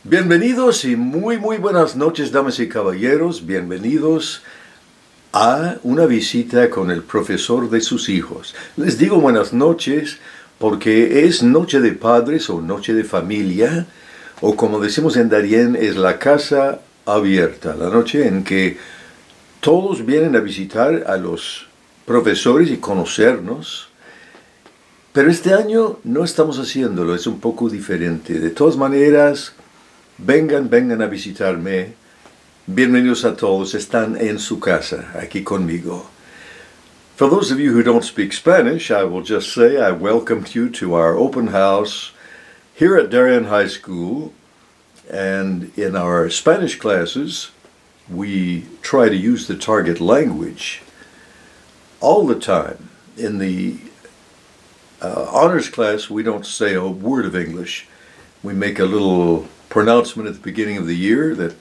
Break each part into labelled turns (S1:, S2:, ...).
S1: Bienvenidos y muy buenas noches, damas y caballeros. Bienvenidos a una visita con el profesor de sus hijos. Les digo buenas noches porque es noche de padres o noche de familia, o como decimos en Darien, es la casa abierta, la noche en que todos vienen a visitar a los profesores y conocernos. Pero este año no estamos haciéndolo, es un poco diferente. De todas maneras, vengan a visitarme. Bienvenidos a todos, están en su casa, aquí conmigo. For those of you who don't speak Spanish, I will just say I welcome you to our open house here at Darien High School. And in our Spanish classes, we try to use the target language all the time. In the honors class, we don't say a word of English. We make a little pronouncement at the beginning of the year that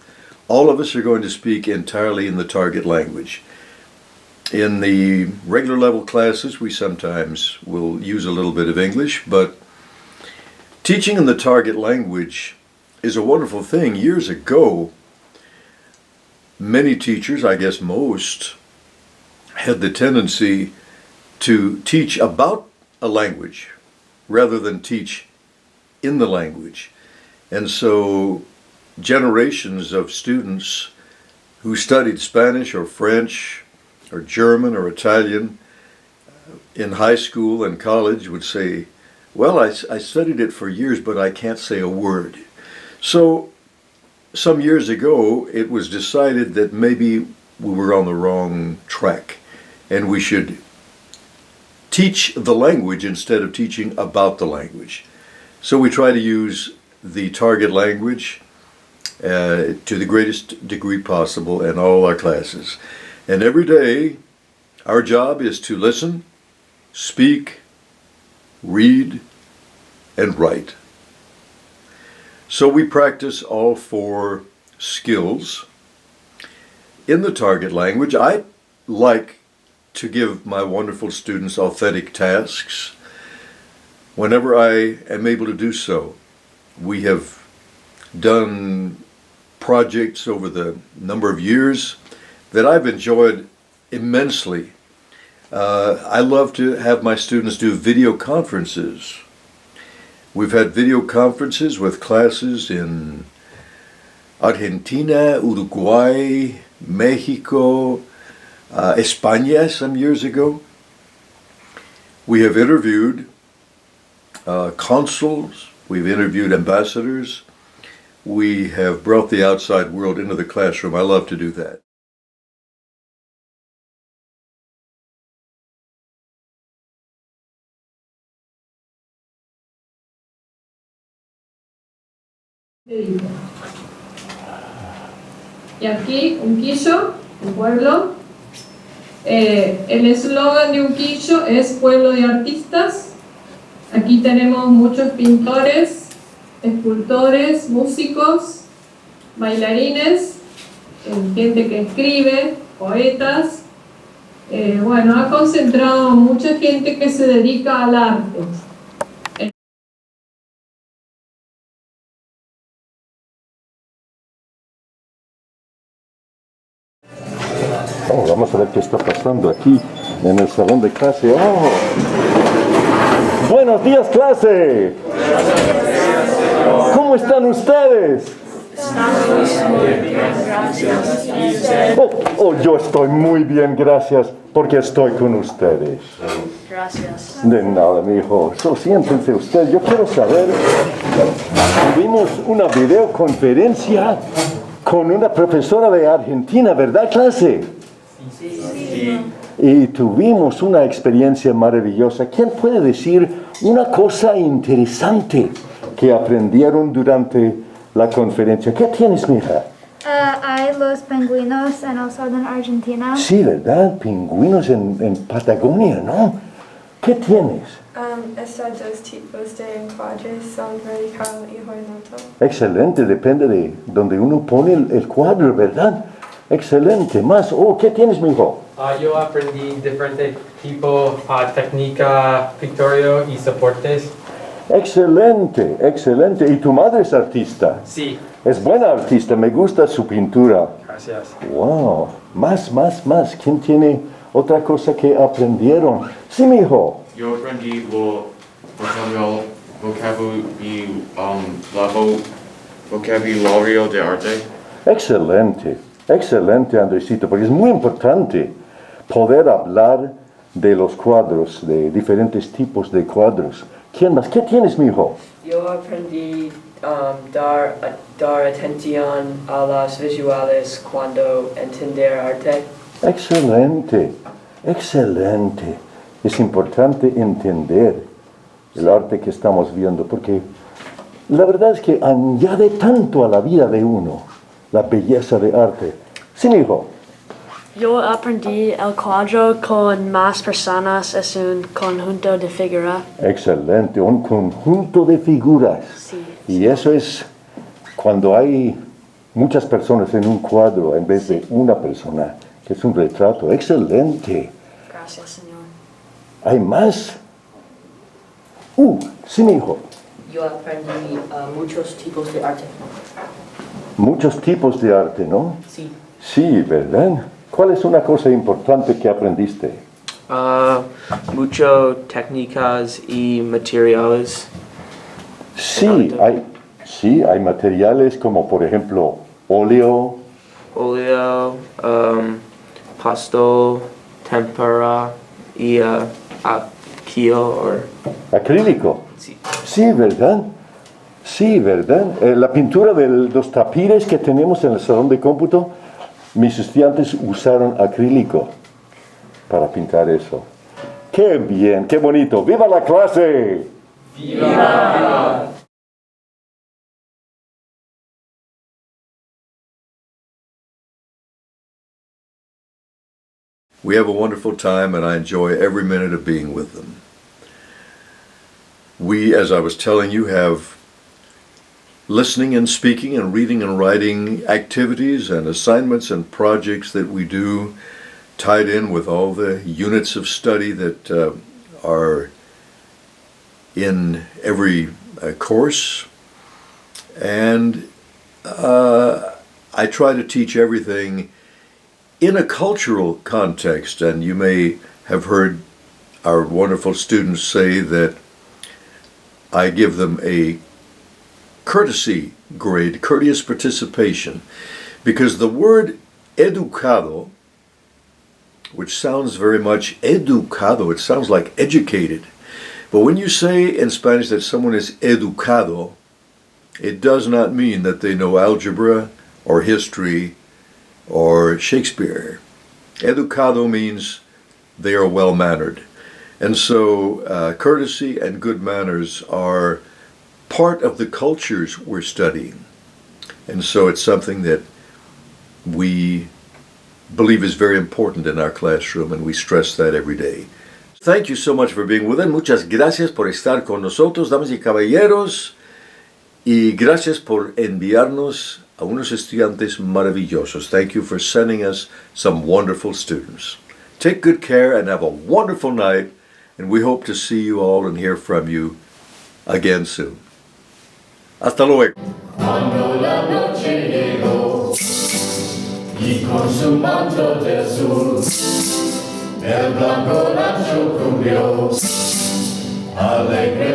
S1: all of us are going to speak entirely in the target language. In the regular level classes, we sometimes will use a little bit of English, but teaching in the target language is a wonderful thing. Years ago, many teachers, I guess most, had the tendency to teach about a language rather than teach in the language. And so generations of students who studied Spanish or French or German or Italian in high school and college would say, well, I studied it for years, but I can't say a word. So some years ago, it was decided that maybe we were on the wrong track and we should teach the language instead of teaching about the language. So we try to use the target language to the greatest degree possible in all our classes. And every day, our job is to listen, speak, read, and write. So we practice all four skills in the target language. I like to give my wonderful students authentic tasks whenever I am able to do so. We have done projects over the number of years that I've enjoyed immensely. I love to have my students do video conferences. We've had video conferences with classes in Argentina, Uruguay, Mexico, España some years ago. We have interviewed consuls. We've interviewed ambassadors. We have brought the outside world into the classroom. I love to do that.
S2: Y aquí, Unquillo, un pueblo. El eslogan de Unquillo es Pueblo de Artistas. Aquí tenemos muchos pintores, escultores, músicos, bailarines, gente que escribe, poetas. Bueno, ha concentrado mucha gente que se dedica al arte.
S1: Oh, vamos a ver qué está pasando aquí en el salón de clase. Oh. Buenos días, clase. ¿Cómo están ustedes? Yo estoy muy bien, gracias, porque estoy con ustedes.
S3: Gracias.
S1: De nada, mi hijo. Siéntense ustedes. Yo quiero saber, tuvimos una videoconferencia con una profesora de Argentina, ¿verdad, clase?
S3: Sí.
S1: Y tuvimos una experiencia maravillosa. ¿Quién puede decir una cosa interesante que aprendieron durante la conferencia? ¿Qué tienes, mija?
S3: Hay los pingüinos en el sur de Argentina.
S1: Sí, ¿verdad? Pingüinos en Patagonia, ¿no? ¿Qué tienes?
S4: Estos dos tipos de encuadres son vertical y horizontal.
S1: Excelente, depende de donde uno pone el cuadro, ¿verdad? Excelente. Más. ¿Qué tienes, mijo?
S5: Yo aprendí diferentes tipos, técnica, pictorio y soportes.
S1: Excelente, excelente. ¿Y tu madre es artista?
S5: Sí,
S1: Es buena artista, me gusta su pintura.
S5: gracias.
S1: Wow, más. ¿Quién tiene otra cosa que aprendieron? Sí, mijo.
S6: Yo aprendí vocabulario de arte.
S1: Excelente, Andresito, porque es muy importante poder hablar de los cuadros, de diferentes tipos de cuadros. ¿Quién más? ¿Qué tienes, mijo?
S7: Yo aprendí dar atención a las visuales cuando entender arte.
S1: Excelente. Es importante entender el arte que estamos viendo, porque la verdad es que añade tanto a la vida de uno, la belleza de arte. Sí, mijo.
S8: Yo aprendí el cuadro con más personas es un conjunto de figuras.
S1: Excelente, un conjunto de figuras.
S8: Sí.
S1: Y eso es cuando hay muchas personas en un cuadro en vez de una persona, que es un retrato. Excelente.
S8: Gracias, Señor.
S1: ¿Hay más? Sí, mijo.
S7: Yo aprendí muchos tipos de arte.
S1: Muchos tipos de arte, ¿no?
S7: Sí.
S1: Sí, ¿verdad? ¿Cuál es una cosa importante que aprendiste?
S5: Mucho técnicas y materiales.
S1: Sí, hay materiales como, por ejemplo, óleo,
S5: Pastel, tempera y
S1: acrílico.
S5: Sí.
S1: Sí, ¿verdad? La pintura de los tapires que tenemos en el salón de cómputo, mis estudiantes usaron acrílico para pintar eso. ¡Qué bien, qué bonito! ¡Viva la clase!
S5: ¡Viva!
S1: We have a wonderful time, and I enjoy every minute of being with them. We, as I was telling you, have listening and speaking and reading and writing activities and assignments and projects that we do tied in with all the units of study that are in every course. And I try to teach everything in a cultural context, and you may have heard our wonderful students say that I give them a courtesy grade, courteous participation, because the word educado, which sounds very much educado, it sounds like educated, but when you say in Spanish that someone is educado, it does not mean that they know algebra or history or Shakespeare. Educado means they are well-mannered. And so courtesy and good manners are part of the cultures we're studying. And so it's something that we believe is very important in our classroom, and we stress that every day. Thank you so much for being with us. Muchas gracias por estar con nosotros, damas y caballeros, y gracias por enviarnos a unos estudiantes maravillosos. Thank you for sending us some wonderful students. Take good care and have a wonderful night, and we hope to see you all and hear from you again soon. Hasta luego.
S9: Cuando la noche llegó y con su manto de azul el blanco rancho cubrió alegre